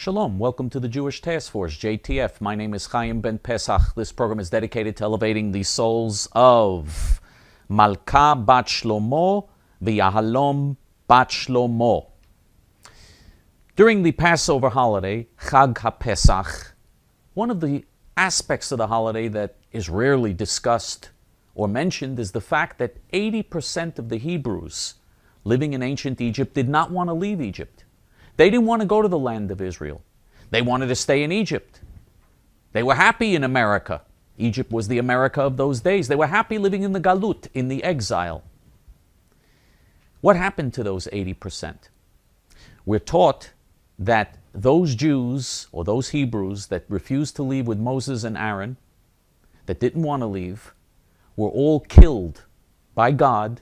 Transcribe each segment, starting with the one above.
Shalom, welcome to the Jewish Task Force, JTF. My name is Chaim Ben Pesach. This program is dedicated to elevating the souls of Malka Bat Shlomo v'Yahalom Bat Shlomo. During the Passover holiday, Chag HaPesach, one of the aspects of the holiday that is rarely discussed or mentioned is the fact that 80% of the Hebrews living in ancient Egypt did not want to leave Egypt. They didn't want to go to the land of Israel. They wanted to stay in Egypt. They were happy in America. Egypt was the America of those days. They were happy living in the galut, in the exile. What happened to those 80%? We're taught that those Jews, or those Hebrews that refused to leave with Moses and Aaron, that didn't want to leave, were all killed by God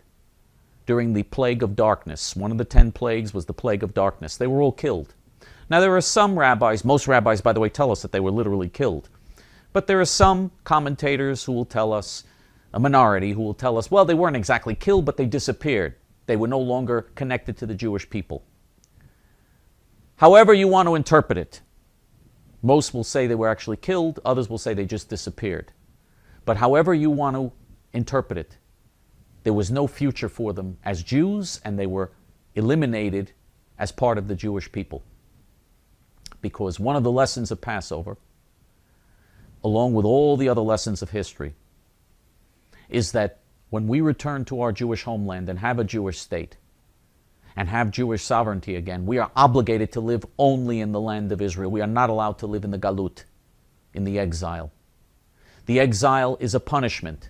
during the plague of darkness. One of the 10 plagues was the plague of darkness. They were all killed. Now there are some rabbis, most rabbis by the way tell us that they were literally killed. But there are some commentators who will tell us, a minority who will tell us, well, they weren't exactly killed, but they disappeared. They were no longer connected to the Jewish people. However you want to interpret it, most will say they were actually killed, others will say they just disappeared. But however you want to interpret it, there was no future for them as Jews, and they were eliminated as part of the Jewish people. Because one of the lessons of Passover, along with all the other lessons of history, is that when we return to our Jewish homeland and have a Jewish state, and have Jewish sovereignty again, we are obligated to live only in the land of Israel. We are not allowed to live in the galut, in the exile. The exile is a punishment.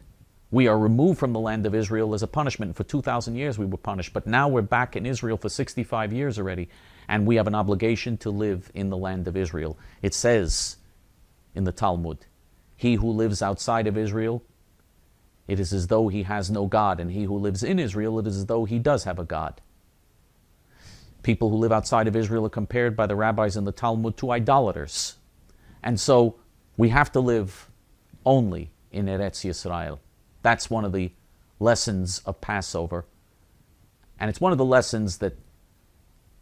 We are removed from the land of Israel as a punishment. For 2,000 years we were punished, but now we're back in Israel for 65 years already, and we have an obligation to live in the land of Israel. It says in the Talmud, he who lives outside of Israel, it is as though he has no God, and he who lives in Israel, it is as though he does have a God. People who live outside of Israel are compared by the rabbis in the Talmud to idolaters. And so we have to live only in Eretz Yisrael. That's one of the lessons of Passover. And it's one of the lessons that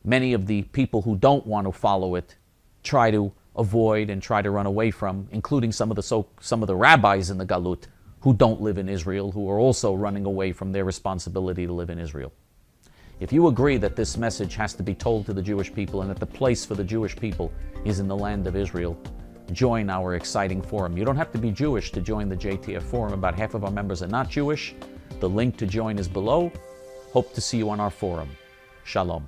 many of the people who don't want to follow it try to avoid and try to run away from, including some of the rabbis in the Galut who don't live in Israel, who are also running away from their responsibility to live in Israel. If you agree that this message has to be told to the Jewish people and that the place for the Jewish people is in the land of Israel, join our exciting forum. You don't have to be Jewish to join the JTF forum. About half of our members are not Jewish. The link to join is below. Hope to see you on our forum. Shalom.